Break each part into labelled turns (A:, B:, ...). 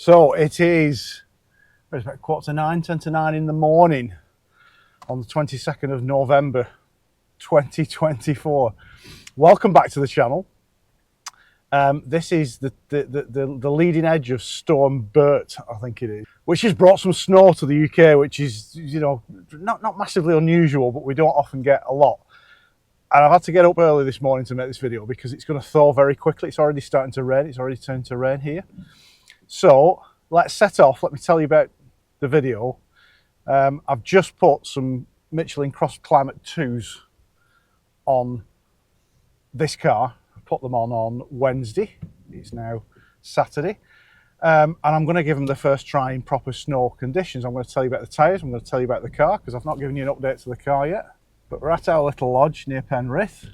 A: So it is, it's about 8:45, 10 to 9 in the morning on the 22nd of November 2024. Welcome back to the channel. This is the leading edge of Storm Bert, I think it is, which has brought some snow to the UK, which is, you know, not massively unusual, but we don't often get a lot. And I've had to get up early this morning to make this video because it's going to thaw very quickly. It's already starting to rain. It's already turned to rain here. So let's set off. Let me tell you about the video. I've just put some Michelin CrossClimate 2s on this car. I put them on Wednesday. It's now Saturday. And I'm going to give them the first try in proper snow conditions. I'm going to tell you about the tyres. I'm going to tell you about the car because I've not given you an update to the car yet. But we're at our little lodge near Penrith.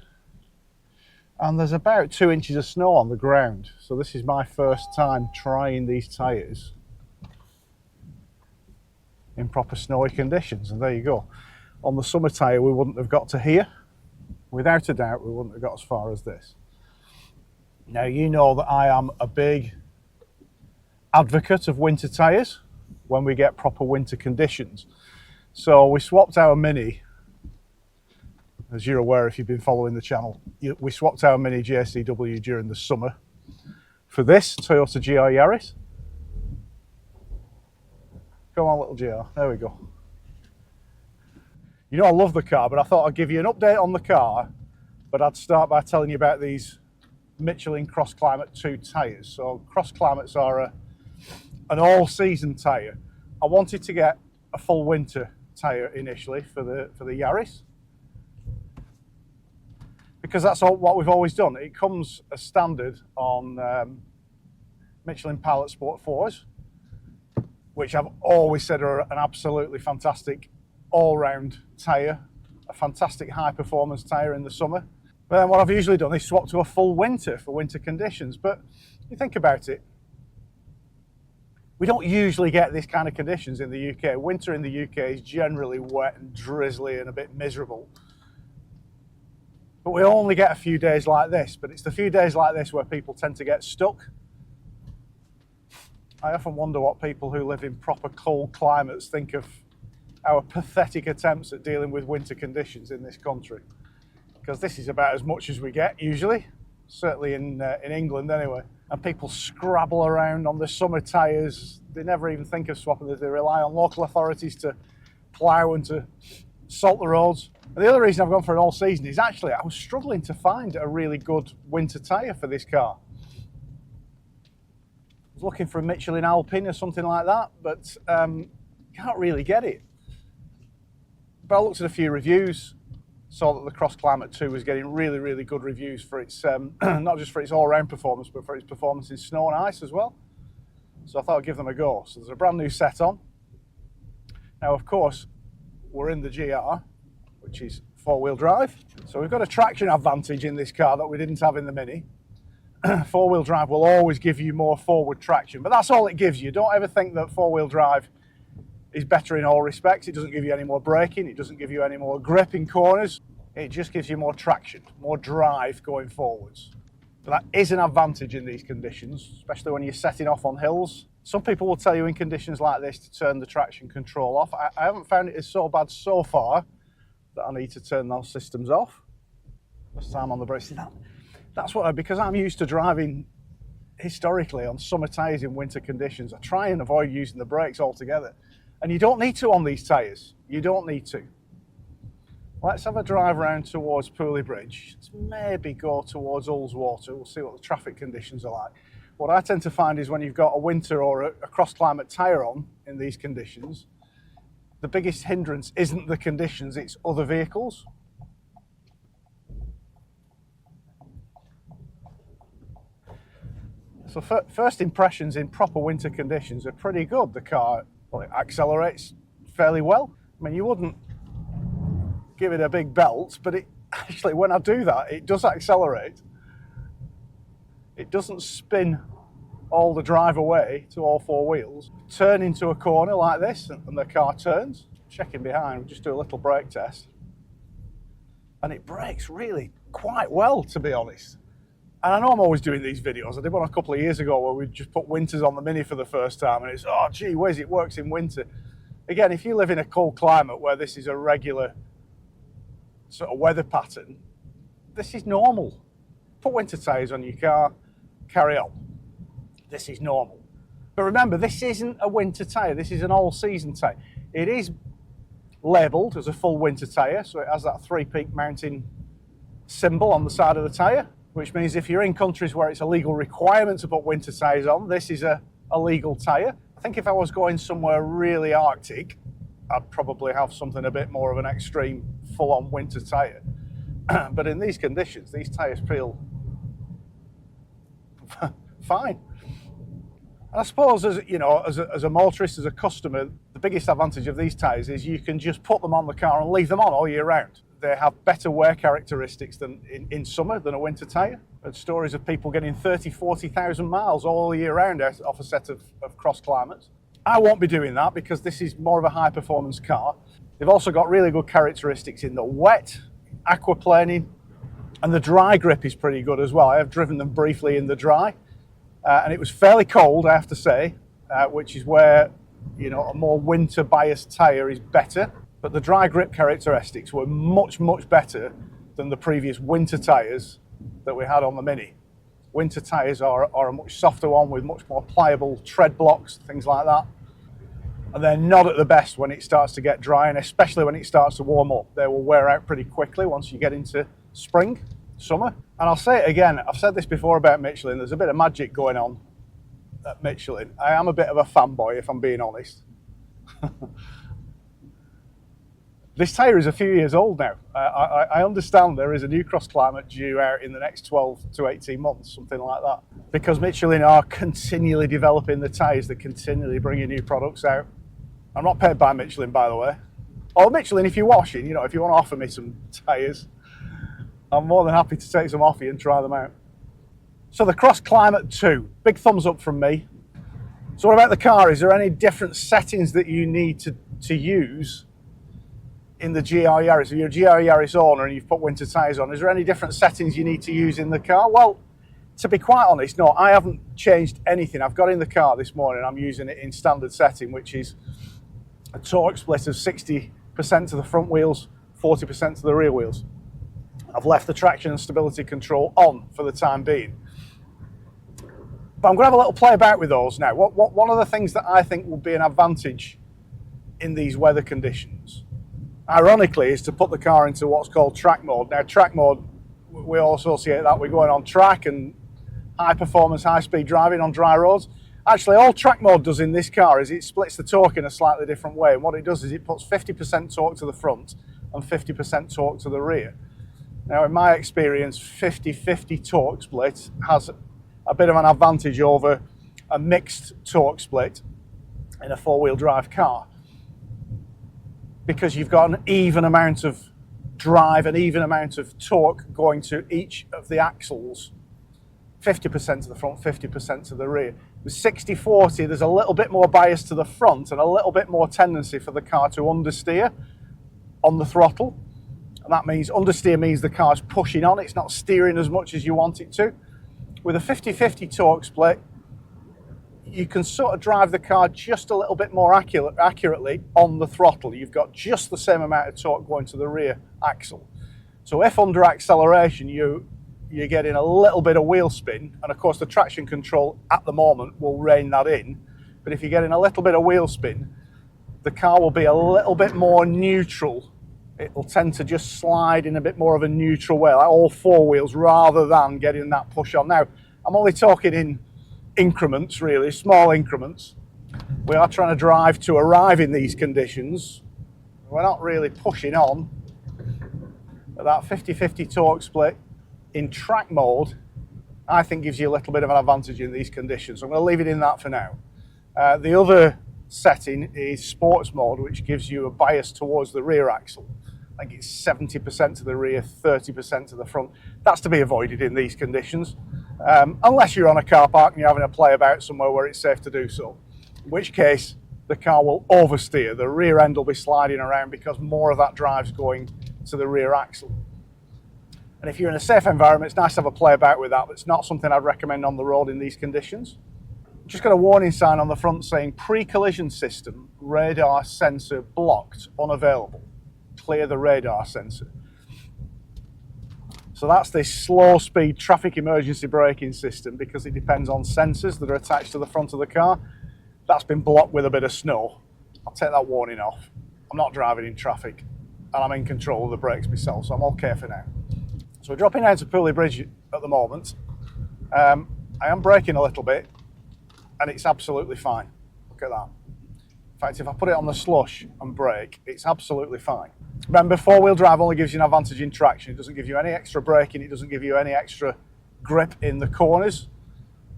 A: And there's about 2 inches of snow on the ground. So this is my first time trying these tyres in proper snowy conditions. And there you go. On the summer tyre, we wouldn't have got to here. Without a doubt, we wouldn't have got as far as this. Now, you know that I am a big advocate of winter tyres when we get proper winter conditions. So we swapped our Mini. As you're aware, if you've been following the channel, we swapped our Mini JCW during the summer for this Toyota GR Yaris. Come on, little GR. There we go. You know I love the car, but I thought I'd give you an update on the car, but I'd start by telling you about these Michelin CrossClimate 2 tyres. So CrossClimates are an all-season tyre. I wanted to get a full winter tyre initially for the Yaris, because that's what we've always done. It comes as standard on Michelin Pilot Sport 4s, which I've always said are an absolutely fantastic all-round tyre, a fantastic high-performance tyre in the summer. But then what I've usually done is swap to a full winter for winter conditions. But you think about it, we don't usually get this kind of conditions in the UK. Winter in the UK is generally wet and drizzly and a bit miserable. But we only get a few days like this, but it's the few days like this where people tend to get stuck. I often wonder what people who live in proper cold climates think of our pathetic attempts at dealing with winter conditions in this country. Because this is about as much as we get usually, certainly in England anyway. And people scrabble around on the summer tyres. They never even think of swapping them. They rely on local authorities to plough and to salt the roads. And the other reason I've gone for an all season is actually I was struggling to find a really good winter tyre for this car. I was looking for a Michelin Alpine or something like that, but can't really get it. But I looked at a few reviews, saw that the CrossClimate 2 was getting really, really good reviews for its, not just for its all-round performance, but for its performance in snow and ice as well. So I thought I'd give them a go. So there's a brand new set on. Now, of course, we're in the GR, which is four-wheel drive. So we've got a traction advantage in this car that we didn't have in the Mini. Four-wheel drive will always give you more forward traction, but that's all it gives you. Don't ever think that four-wheel drive is better in all respects. It doesn't give you any more braking. It doesn't give you any more grip in corners. It just gives you more traction, more drive going forwards. But that is an advantage in these conditions, especially when you're setting off on hills. Some people will tell you in conditions like this to turn the traction control off. I haven't found it as so bad so far that I need to turn those systems off. As I'm on the brakes. That's what because I'm used to driving historically on summer tyres in winter conditions. I try and avoid using the brakes altogether. And you don't need to on these tyres. You don't need to. Let's have a drive around towards Pooley Bridge. Let's maybe go towards Ullswater. We'll see what the traffic conditions are like. What I tend to find is when you've got a winter or a CrossClimate tyre on in these conditions, the biggest hindrance isn't the conditions, it's other vehicles. So first impressions in proper winter conditions are pretty good. The car, well, it accelerates fairly well. I mean, you wouldn't give it a big belt, but it actually, when I do that, it does accelerate. It doesn't spin all the drive away to all four wheels. Turn into a corner like this and the car turns. Checking behind, we'll just do a little brake test. And it brakes really quite well, to be honest. And I know I'm always doing these videos. I did one a couple of years ago where we just put winters on the Mini for the first time, and it's, oh gee whiz, it works in winter. Again, if you live in a cold climate where this is a regular sort of weather pattern, this is normal. Put winter tyres on your car, carry on. This is normal. But remember, this isn't a winter tyre, this is an all-season tyre. It is labelled as a full winter tyre, so it has that three-peak mounting symbol on the side of the tyre, which means if you're in countries where it's a legal requirement to put winter tyres on, this is a legal tyre. I think if I was going somewhere really Arctic, I'd probably have something a bit more of an extreme full-on winter tyre. But in these conditions, these tyres feel fine. And I suppose, as you know, as a motorist, as a customer, the biggest advantage of these tyres is you can just put them on the car and leave them on all year round. They have better wear characteristics than in summer than a winter tyre. There's stories of people getting 30, 40,000 miles all year round off a set of CrossClimates. I won't be doing that because this is more of a high performance car. They've also got really good characteristics in the wet, aquaplaning, and the dry grip is pretty good as well. I have driven them briefly in the dry, and it was fairly cold, I have to say, which is where, you know, a more winter biased tyre is better. But the dry grip characteristics were much, much better than the previous winter tyres that we had on the Mini. Winter tyres are a much softer one with much more pliable tread blocks, things like that. And they're not at the best when it starts to get dry, and especially when it starts to warm up. They will wear out pretty quickly once you get into spring, summer. And I'll say it again, I've said this before about Michelin, there's a bit of magic going on at Michelin. I am a bit of a fanboy, if I'm being honest. This tyre is a few years old now. I understand there is a new CrossClimate due out in the next 12 to 18 months, something like that. Because Michelin are continually developing the tyres, they're continually bringing new products out. I'm not paid by Michelin, by the way. Or Michelin, if you're washing, you know, if you want to offer me some tyres, I'm more than happy to take some off you and try them out. So the CrossClimate 2, big thumbs up from me. So what about the car? Is there any different settings that you need to use in the GR Yaris? If you're a GR Yaris owner and you've put winter tyres on, is there any different settings you need to use in the car? Well, to be quite honest, no, I haven't changed anything. I've got in the car this morning, I'm using it in standard setting, which is a torque split of 60% to the front wheels, 40% to the rear wheels. I've left the traction and stability control on for the time being. But I'm going to have a little play about with those now. One of the things that I think will be an advantage in these weather conditions, ironically, is to put the car into what's called track mode. Now, track mode, we all associate that with going on track and high performance, high speed driving on dry roads. Actually, all track mode does in this car is it splits the torque in a slightly different way. And what it does is it puts 50% torque to the front and 50% torque to the rear. Now, in my experience, 50-50 torque split has a bit of an advantage over a mixed torque split in a four-wheel drive car, because you've got an even amount of drive, an even amount of torque going to each of the axles. 50% to the front, 50% to the rear. With 60-40, there's a little bit more bias to the front and a little bit more tendency for the car to understeer on the throttle. And that means understeer means the car's pushing on, it's not steering as much as you want it to. With a 50-50 torque split, you can sort of drive the car just a little bit more accurately on the throttle. You've got just the same amount of torque going to the rear axle. So if under acceleration you're getting a little bit of wheel spin, and of course the traction control at the moment will rein that in, but if you're getting a little bit of wheel spin, the car will be a little bit more neutral. It will tend to just slide in a bit more of a neutral way, like all four wheels, rather than getting that push on. Now, I'm only talking in increments, really, small increments. We are trying to drive to arrive in these conditions. We're not really pushing on. But that 50-50 torque split in track mode, I think gives you a little bit of an advantage in these conditions. So I'm going to leave it in that for now. The other setting is sports mode, which gives you a bias towards the rear axle. I think it's 70% to the rear, 30% to the front. That's to be avoided in these conditions, unless you're on a car park and you're having a play about somewhere where it's safe to do so, in which case the car will oversteer. The rear end will be sliding around because more of that drive's going to the rear axle. And if you're in a safe environment, it's nice to have a play about with that, but it's not something I'd recommend on the road in these conditions. Just got a warning sign on the front saying pre-collision system, radar sensor blocked, unavailable. Clear the radar sensor. So that's this slow speed traffic emergency braking system, because it depends on sensors that are attached to the front of the car. That's been blocked with a bit of snow. I'll take that warning off. I'm not driving in traffic and I'm in control of the brakes myself, so I'm okay for now. So we're dropping down to Pooley Bridge at the moment. I am braking a little bit and it's absolutely fine. Look at that. In fact, if I put it on the slush and brake, it's absolutely fine. Remember, four-wheel drive only gives you an advantage in traction. It doesn't give you any extra braking. It doesn't give you any extra grip in the corners.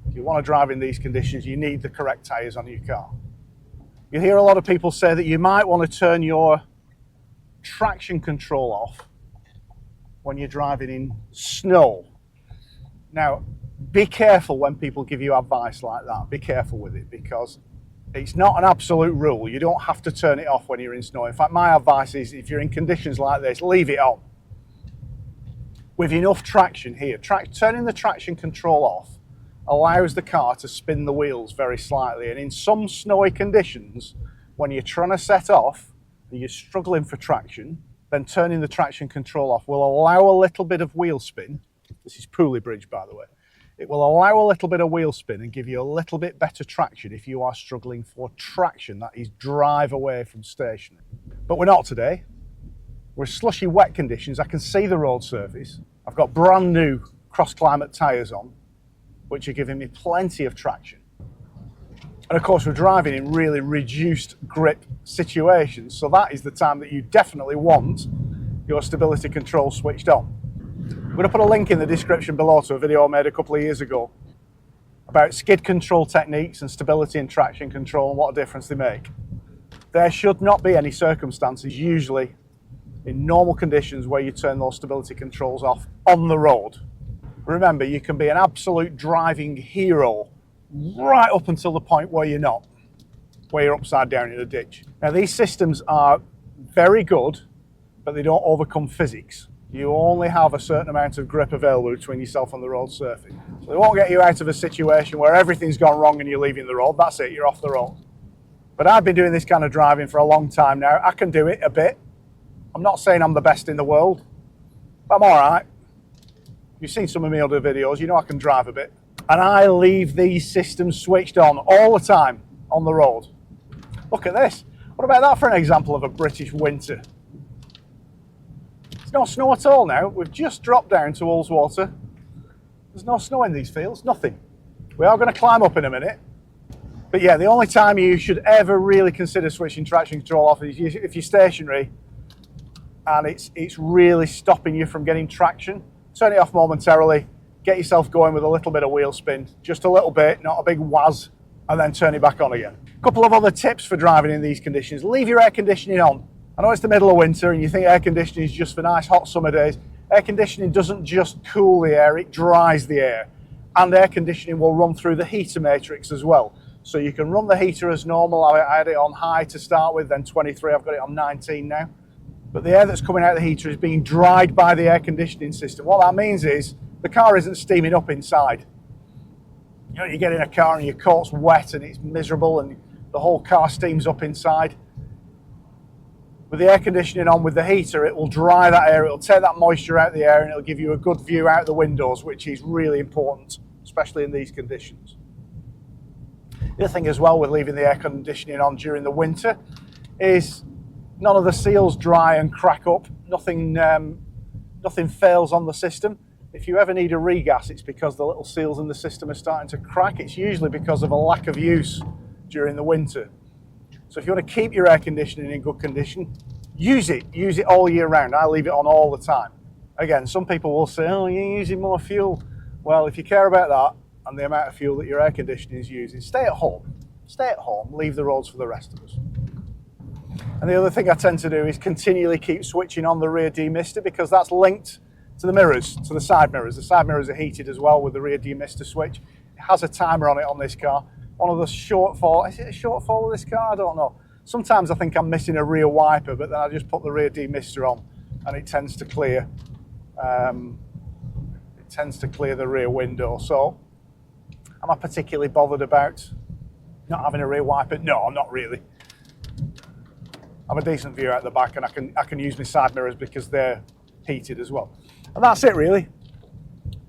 A: If you want to drive in these conditions, you need the correct tyres on your car. You hear a lot of people say that you might want to turn your traction control off when you're driving in snow. Now, be careful when people give you advice like that. Be careful with it, because it's not an absolute rule. You don't have to turn it off when you're in snow. In fact, my advice is, if you're in conditions like this, leave it on. With enough traction here, turning the traction control off allows the car to spin the wheels very slightly. And in some snowy conditions, when you're trying to set off and you're struggling for traction, then turning the traction control off will allow a little bit of wheel spin. This is Pooley Bridge, by the way. It will allow a little bit of wheel spin and give you a little bit better traction if you are struggling for traction, that is drive away from stationary. But we're not today. We're slushy wet conditions. I can see the road surface. I've got brand new CrossClimate tyres on, which are giving me plenty of traction. And of course, we're driving in really reduced grip situations, so that is the time that you definitely want your stability control switched on. I'm going to put a link in the description below to a video I made a couple of years ago about skid control techniques and stability and traction control and what a difference they make. There should not be any circumstances, usually in normal conditions, where you turn those stability controls off on the road. Remember, you can be an absolute driving hero right up until the point where you're not, where you're upside down in a ditch. Now, these systems are very good, but they don't overcome physics. You only have a certain amount of grip available between yourself and the road surface. So they won't get you out of a situation where everything's gone wrong and you're leaving the road. That's it, you're off the road. But I've been doing this kind of driving for a long time now. I can do it a bit. I'm not saying I'm the best in the world, but I'm all right. You've seen some of my other videos, you know I can drive a bit. And I leave these systems switched on all the time on the road. Look at this. What about that for an example of a British winter? There's no snow at all now. We've just dropped down to Ullswater. There's no snow in these fields, nothing. We are going to climb up in a minute. But yeah, the only time you should ever really consider switching traction control off is if you're stationary and it's really stopping you from getting traction. Turn it off momentarily, get yourself going with a little bit of wheel spin, just a little bit, not a big waz, and then turn it back on again. A couple of other tips for driving in these conditions. Leave your air conditioning on. I know it's the middle of winter and you think air conditioning is just for nice hot summer days. Air conditioning doesn't just cool the air, it dries the air. And air conditioning will run through the heater matrix as well. So you can run the heater as normal. I had it on high to start with, then 23, I've got it on 19 now. But the air that's coming out of the heater is being dried by the air conditioning system. What that means is the car isn't steaming up inside. You know, you get in a car and your coat's wet and it's miserable and the whole car steams up inside. With the air conditioning on with the heater, it will dry that air, it'll take that moisture out of the air and it'll give you a good view out the windows, which is really important, especially in these conditions. The other thing as well with leaving the air conditioning on during the winter is none of the seals dry and crack up. Nothing fails on the system. If you ever need a regas, it's because the little seals in the system are starting to crack. It's usually because of a lack of use during the winter. So if you want to keep your air conditioning in good condition, use it all year round. I leave it on all the time. Again, some people will say, oh, you're using more fuel. Well, if you care about that and the amount of fuel that your air conditioning is using, stay at home. Stay at home, leave the roads for the rest of us. And the other thing I tend to do is continually keep switching on the rear demister, because that's linked to the mirrors, to the side mirrors. The side mirrors are heated as well with the rear demister switch. It has a timer on it on this car. One of the shortfall, is it a shortfall of this car? I don't know. Sometimes I think I'm missing a rear wiper, but then I just put the rear demister on and it tends to clear tends to clear the rear window. So am I particularly bothered about not having a rear wiper? No, I'm not really. I have a decent view out the back, and I can use my side mirrors because they're heated as well. And that's it really.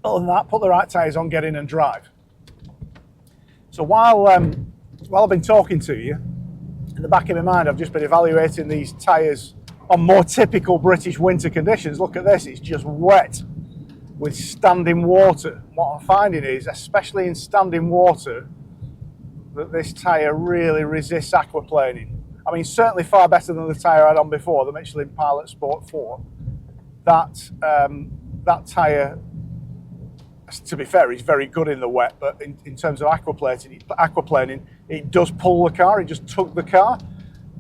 A: Other than that, put the right tyres on, get in and drive. So while I've been talking to you, in the back of my mind I've just been evaluating these tyres on more typical British winter conditions. Look at this, it's just wet with standing water. What I'm finding is, especially in standing water, that this tyre really resists aquaplaning. I mean, certainly far better than the tyre I had on before, the Michelin Pilot Sport 4. That tyre, to be fair, is very good in the wet, but in terms of aquaplaning, it does pull the car, it just tug the car.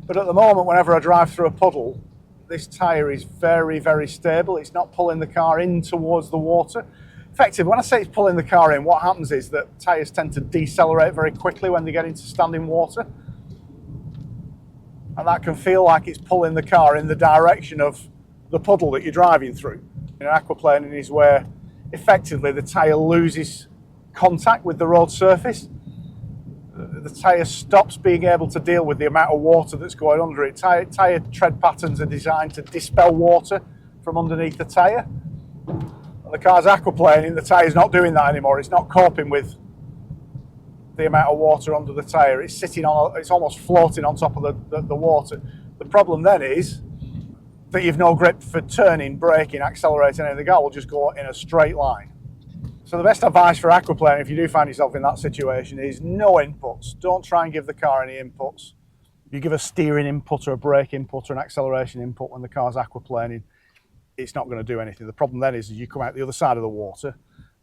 A: But at the moment, whenever I drive through a puddle, this tyre is very, very stable. It's not pulling the car in towards the water. Effectively, when I say it's pulling the car in, what happens is that tyres tend to decelerate very quickly when they get into standing water. And that can feel like it's pulling the car in the direction of the puddle that you're driving through. Aquaplaning is where effectively the tyre loses contact with the road surface. The tyre stops being able to deal with the amount of water that's going under it. Tyre tread patterns are designed to dispel water from underneath the tyre. When the car's aquaplaning, the tyre's not doing that anymore. It's not coping with the amount of water under the tyre. It's sitting on, it's almost floating on top of the water. The problem then is that you've no grip for turning, braking, accelerating, and the car will just go in a straight line. So the best advice for aquaplaning, if you do find yourself in that situation, is no inputs. Don't try and give the car any inputs. You give a steering input or a brake input or an acceleration input when the car's aquaplaning, it's not going to do anything. The problem then is you come out the other side of the water,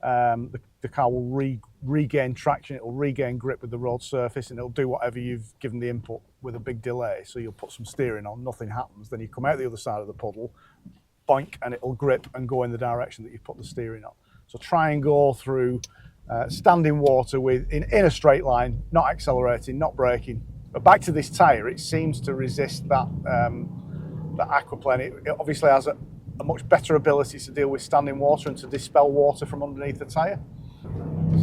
A: the car will regain traction, it will regain grip with the road surface, and it'll do whatever you've given the input with a big delay. So you'll put some steering on, nothing happens, then you come out the other side of the puddle, boink, and it'll grip and go in the direction that you've put the steering on. So try and go through standing water in a straight line, not accelerating, not braking. But back to this tyre, it seems to resist that aquaplaning. It obviously has a much better ability to deal with standing water and to dispel water from underneath the tyre.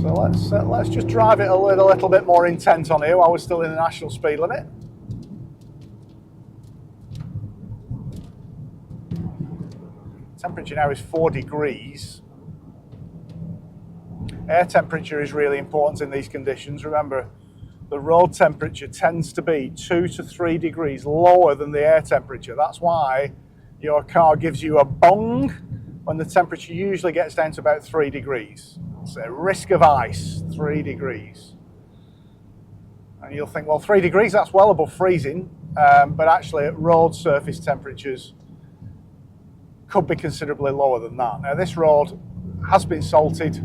A: So let's just drive it a little bit more intent on here while we're still in the national speed limit. Temperature now is 4 degrees. Air temperature is really important in these conditions. Remember, the road temperature tends to be 2 to 3 degrees lower than the air temperature. That's why your car gives you a bong when the temperature usually gets down to about 3 degrees. So risk of ice, 3 degrees. And you'll think, well, 3 degrees, that's well above freezing. But actually at road surface temperatures could be considerably lower than that. Now this road has been salted.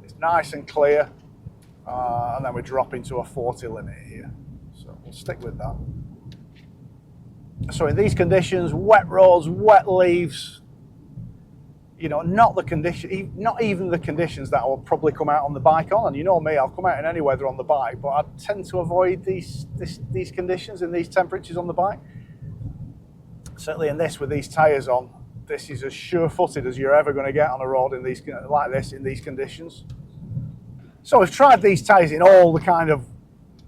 A: It's nice and clear. And then we drop into a 40 limit here. So we'll stick with that. So in these conditions, wet roads, wet leaves, you know, not even the conditions that I will probably come out on the bike on. And you know me, I'll come out in any weather on the bike, but I tend to avoid these conditions and these temperatures on the bike. Certainly in this, with these tyres on, this is as sure-footed as you're ever going to get on a road in these like this in these conditions. So we've tried these tyres in all the kind of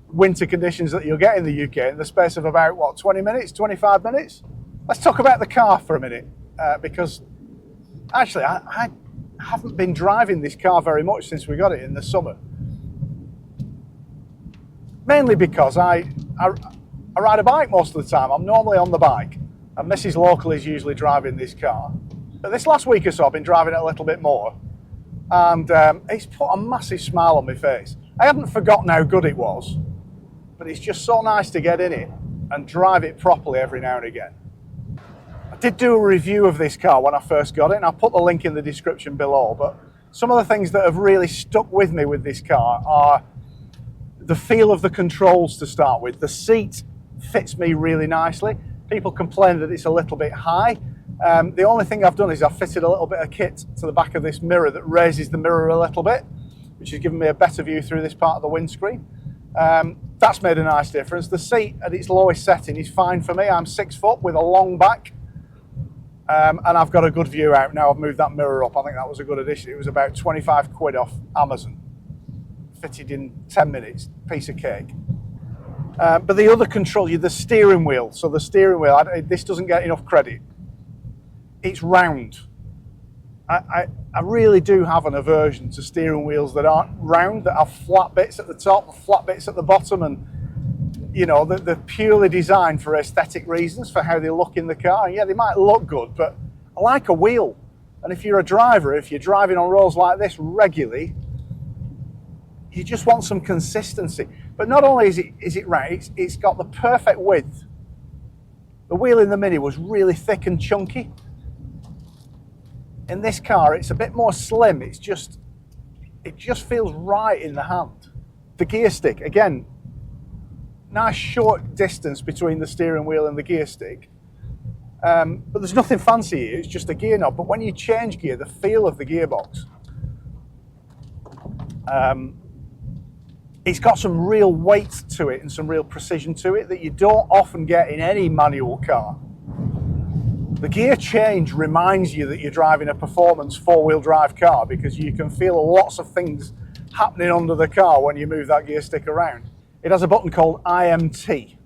A: winter conditions that you'll get in the UK in the space of about, what, 20 minutes, 25 minutes? Let's talk about the car for a minute, because actually I haven't been driving this car very much since we got it in the summer. Mainly because I ride a bike most of the time. I'm normally on the bike, and Mrs. Local is usually driving this car. But this last week or so I've been driving it a little bit more, and it's put a massive smile on my face. I hadn't forgotten how good it was, but it's just so nice to get in it and drive it properly every now and again. I did do a review of this car when I first got it, and I'll put the link in the description below, but some of the things that have really stuck with me with this car are the feel of the controls to start with. The seat fits me really nicely. People complain that it's a little bit high. The only thing I've done is I've fitted a little bit of kit to the back of this mirror that raises the mirror a little bit, which has given me a better view through this part of the windscreen. That's made a nice difference. The seat at its lowest setting is fine for me. I'm 6 foot with a long back, And I've got a good view out now. I've moved that mirror up. I think that was a good addition. It was about 25 quid off Amazon. Fitted in 10 minutes, piece of cake. But the other control, the steering wheel. So the steering wheel, this doesn't get enough credit. It's round. I really do have an aversion to steering wheels that aren't round, that have flat bits at the top, flat bits at the bottom, and you know, they're purely designed for aesthetic reasons, for how they look in the car. And yeah, they might look good, but I like a wheel. And if you're a driver, if you're driving on roads like this regularly, you just want some consistency. But not only is it round, it's got the perfect width. The wheel in the Mini was really thick and chunky. In this car, it's a bit more slim. It just feels right in the hand. The gear stick, again, nice short distance between the steering wheel and the gear stick. But there's nothing fancy here, it's just a gear knob. But when you change gear, the feel of the gearbox, it's got some real weight to it and some real precision to it that you don't often get in any manual car. The gear change reminds you that you're driving a performance four-wheel drive car, because you can feel lots of things happening under the car when you move that gear stick around. It has a button called IMT,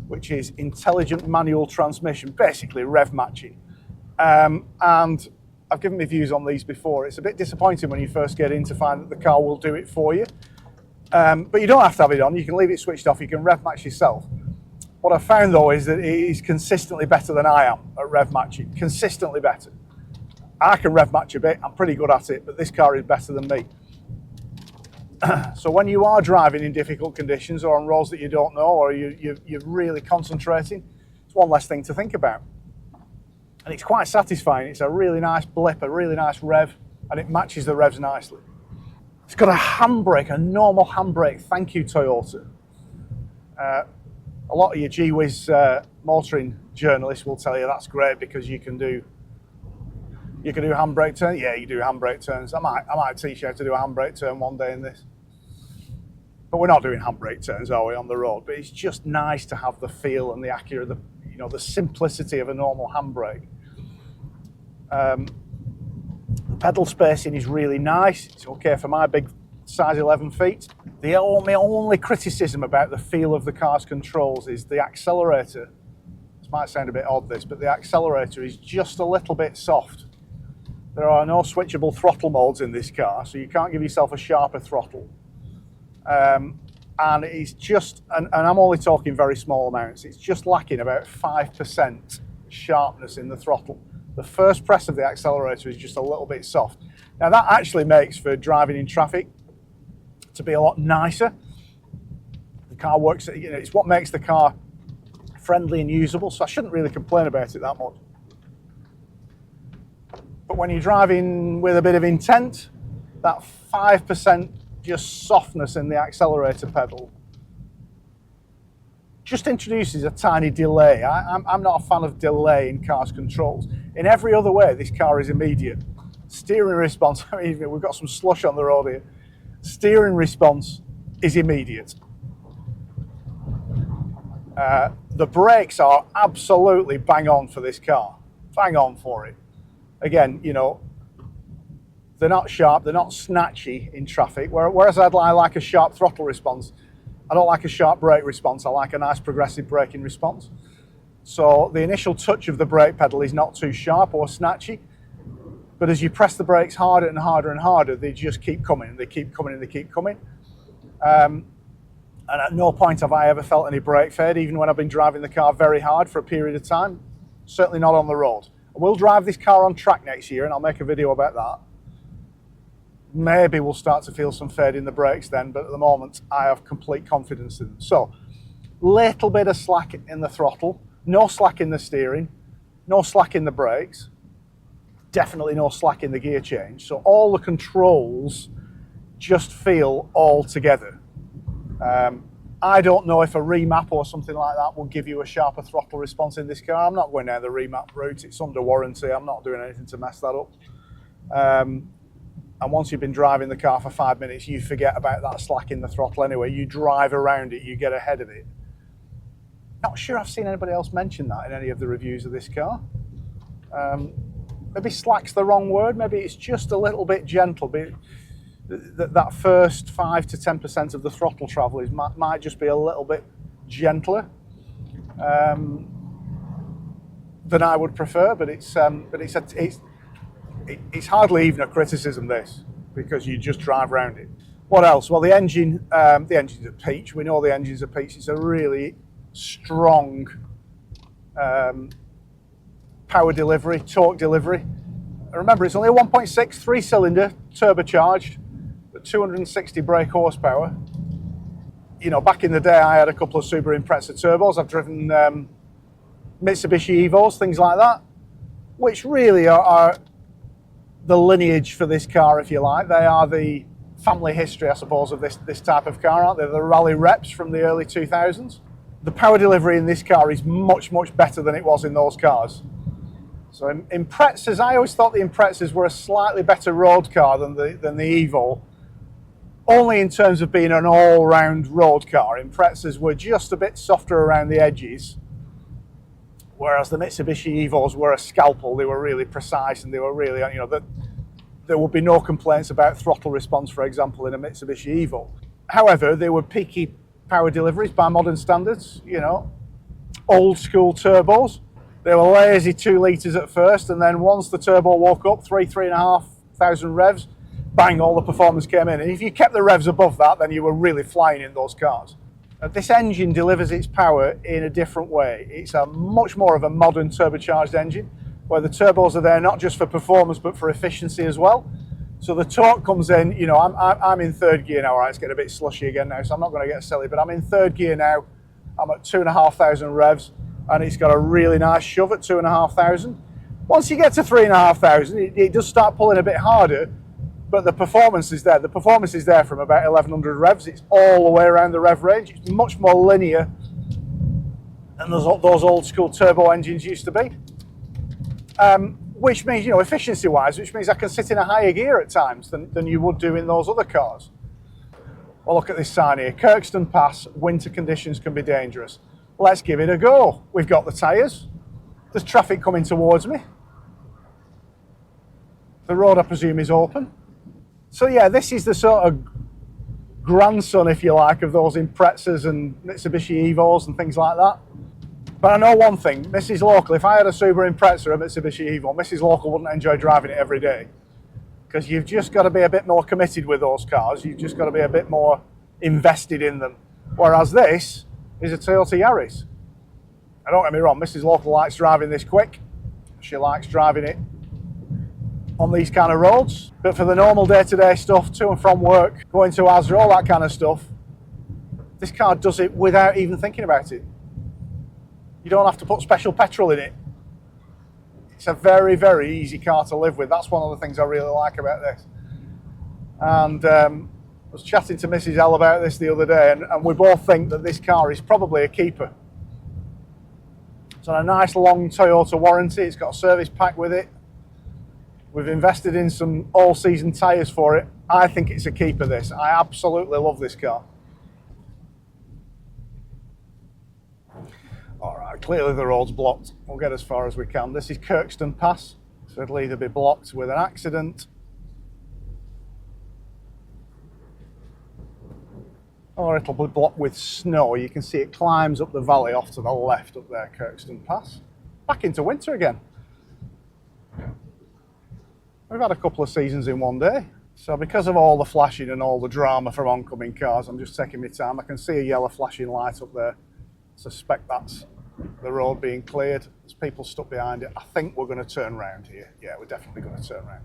A: which is Intelligent Manual Transmission, basically rev matching. And I've given my views on these before. It's a bit disappointing when you first get in to find that the car will do it for you. But you don't have to have it on. You can leave it switched off. You can rev match yourself. What I've found, though, is that it is consistently better than I am at rev matching. Consistently better. I can rev match a bit. I'm pretty good at it, but this car is better than me. So when you are driving in difficult conditions or on roads that you don't know, or you're really concentrating, it's one less thing to think about. And it's quite satisfying. It's a really nice blip, a really nice rev, and it matches the revs nicely. It's got a handbrake, a normal handbrake. Thank you, Toyota. A lot of your gee-whiz motoring journalists will tell you that's great because you can do handbrake turns. Yeah, you do handbrake turns. I might teach you how to do a handbrake turn one day in this. But we're not doing handbrake turns, are we, on the road? But it's just nice to have the feel and the accuracy, the simplicity of a normal handbrake. The pedal spacing is really nice. It's okay for my big size 11 feet. My only criticism about the feel of the car's controls is the accelerator. This might sound a bit odd, but the accelerator is just a little bit soft. There are no switchable throttle modes in this car, so you can't give yourself a sharper throttle. And it's just, and I'm only talking very small amounts, it's just lacking about 5% sharpness in the throttle. The first press of the accelerator is just a little bit soft. Now that actually makes for driving in traffic to be a lot nicer. The car works, it's what makes the car friendly and usable, so I shouldn't really complain about it that much. But when you're driving with a bit of intent, that 5% just softness in the accelerator pedal just introduces a tiny delay. I'm not a fan of delay in cars' controls. In every other way, this car is immediate. Steering response, I mean, we've got some slush on the road here. Steering response is immediate. The brakes are absolutely bang on for this car. Bang on for it. Again, they're not sharp, they're not snatchy in traffic, whereas I like a sharp throttle response. I don't like a sharp brake response, I like a nice progressive braking response. So the initial touch of the brake pedal is not too sharp or snatchy, but as you press the brakes harder and harder and harder, they just keep coming, they keep coming and they keep coming. And at no point have I ever felt any brake fade, even when I've been driving the car very hard for a period of time, certainly not on the road. I will drive this car on track next year and I'll make a video about that. Maybe we'll start to feel some fade in the brakes then, but at the moment I have complete confidence in them. So, little bit of slack in the throttle, no slack in the steering, no slack in the brakes, definitely no slack in the gear change. So all the controls just feel all together. I don't know if a remap or something like that will give you a sharper throttle response in this car. I'm not going down the remap route, it's under warranty, I'm not doing anything to mess that up. And once you've been driving the car for 5 minutes, you forget about that slack in the throttle anyway. You drive around it, you get ahead of it. Not sure I've seen anybody else mention that in any of the reviews of this car. Maybe slack's the wrong word, maybe it's just a little bit gentle. But that first 5 to 10% of the throttle travel might just be a little bit gentler than I would prefer, but it's hardly even a criticism, this, because you just drive around it. What else? Well, the engine's a peach. We know the engine's a peach. It's a really strong power delivery, torque delivery. Remember, it's only a 1.6 3-cylinder turbocharged, but 260 brake horsepower. You know, back in the day, I had a couple of Subaru Impreza turbos. I've driven Mitsubishi Evos, things like that, which really are the lineage for this car, if you like. They are the family history, I suppose, of this type of car, aren't they? The rally reps from the early 2000s. The power delivery in this car is much, much better than it was in those cars. So Imprezas, I always thought the Imprezas were a slightly better road car than the Evo, only in terms of being an all-round road car. Imprezas were just a bit softer around the edges, whereas the Mitsubishi Evos were a scalpel. They were really precise, and they were really, you know, there would be no complaints about throttle response, for example, in a Mitsubishi Evo. However, they were peaky power deliveries by modern standards, you know, old school turbos. They were lazy 2 litres at first, and then once the turbo woke up, 3,500 revs, bang, all the performance came in. And if you kept the revs above that, then you were really flying in those cars. This engine delivers its power in a different way. It's a much more of a modern turbocharged engine, where the turbos are there not just for performance, but for efficiency as well. So the torque comes in, you know, I'm in third gear now. All right, it's getting a bit slushy again now, so I'm not going to get silly, but I'm in third gear now. I'm at 2,500 revs, and it's got a really nice shove at 2,500. Once you get to 3,500, it does start pulling a bit harder, but the performance is there. The performance is there from about 1,100 revs. It's all the way around the rev range. It's much more linear than those old school turbo engines used to be. Which means, you know, efficiency-wise, which means I can sit in a higher gear at times than you would do in those other cars. Well, look at this sign here. Kirkstone Pass, winter conditions can be dangerous. Let's give it a go. We've got the tyres. There's traffic coming towards me. The road, I presume, is open. So yeah, this is the sort of grandson, if you like, of those Imprezas and Mitsubishi Evos and things like that. But I know one thing, Mrs. Local, if I had a Subaru Impreza or a Mitsubishi Evo, Mrs. Local wouldn't enjoy driving it every day, because you've just got to be a bit more committed with those cars. You've just got to be a bit more invested in them. Whereas this is a Toyota Yaris. And don't get me wrong, Mrs. Local likes driving this quick. She likes driving it on these kind of roads. But for the normal day-to-day stuff, to and from work, going to Asda, all that kind of stuff, this car does it without even thinking about it. You don't have to put special petrol in it. It's a very, very easy car to live with. That's one of the things I really like about this. And I was chatting to Mrs. L about this the other day, and we both think that this car is probably a keeper. It's on a nice long Toyota warranty. It's got a service pack with it. We've invested in some all-season tyres for it. I think it's a keeper, this. I absolutely love this car. All right, clearly the road's blocked. We'll get as far as we can. This is Kirkstone Pass, so it'll either be blocked with an accident or it'll be blocked with snow. You can see it climbs up the valley off to the left up there, Kirkstone Pass. Back into winter again. We've had a couple of seasons in one day. So because of all the flashing and all the drama from oncoming cars, I'm just taking my time. I can see a yellow flashing light up there. Suspect that's the road being cleared. There's people stuck behind it. I think we're going to turn round here. Yeah, we're definitely going to turn round.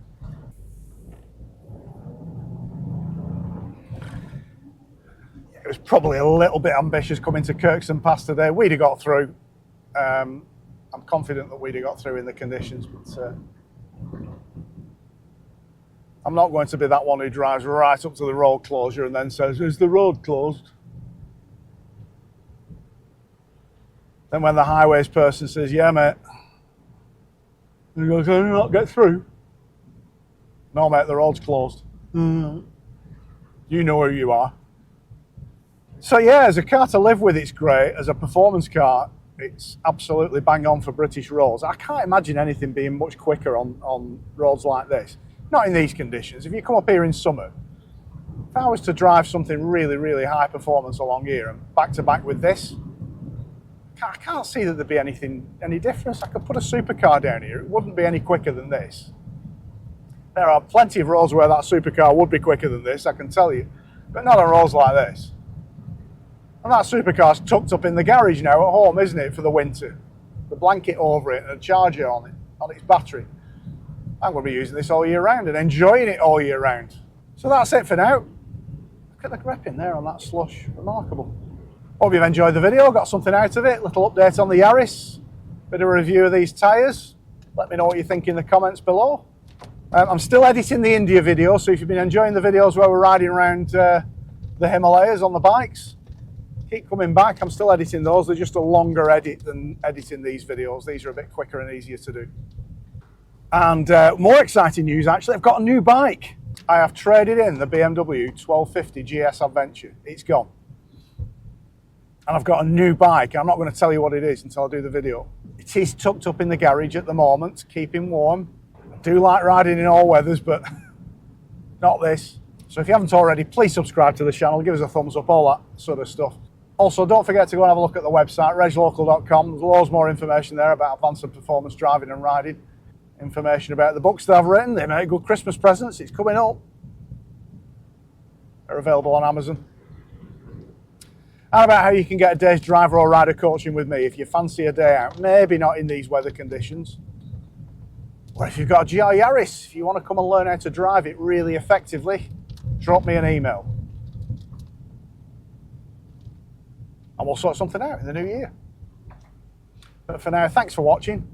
A: It was probably a little bit ambitious coming to Kirkstone Pass today. We'd have got through. I'm confident that we'd have got through in the conditions, but I'm not going to be that one who drives right up to the road closure and then says, "Is the road closed?" Then when the highways person says, "Yeah, mate," and he goes, "Can you not get through?" "No, mate, the road's closed." You know who you are. So yeah, as a car to live with, it's great. As a performance car, It's absolutely bang on for British roads. I can't imagine anything being much quicker on roads like this. Not in these conditions. If you come up here in summer, if I was to drive something really, really high performance along here and back to back with this, I can't see that there'd be any difference. I could put a supercar down here. It wouldn't be any quicker than this. There are plenty of roads where that supercar would be quicker than this, I can tell you, but not on roads like this. And that supercar's tucked up in the garage now at home, isn't it, for the winter? The blanket over it and a charger on it, on its battery. I'm going to be using this all year round and enjoying it all year round. So that's it for now. Look at the grip in there on that slush, remarkable. Hope you've enjoyed the video, got something out of it. Little update on the Yaris, bit of a review of these tyres. Let me know what you think in the comments below. I'm still editing the India video, so if you've been enjoying the videos where we're riding around the Himalayas on the bikes, keep coming back. I'm still editing those. They're just a longer edit than editing these videos. These are a bit quicker and easier to do. And more exciting news, actually, I've got a new bike. I have traded in the BMW 1250 GS Adventure. It's gone. And I've got a new bike. I'm not going to tell you what it is until I do the video. It is tucked up in the garage at the moment, keeping warm. I do like riding in all weathers, but not this. So if you haven't already, please subscribe to the channel, give us a thumbs up, all that sort of stuff. Also, don't forget to go and have a look at the website, reglocal.com. There's loads more information there about advanced performance driving and riding. Information about the books that I've written. They make good Christmas presents. It's coming up. They're available on Amazon. And about how you can get a day's driver or rider coaching with me if you fancy a day out, maybe not in these weather conditions. Or if you've got a GR Yaris, if you want to come and learn how to drive it really effectively, drop me an email. And we'll sort something out in the new year. But for now, thanks for watching.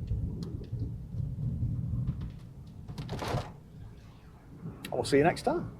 A: And we'll see you next time.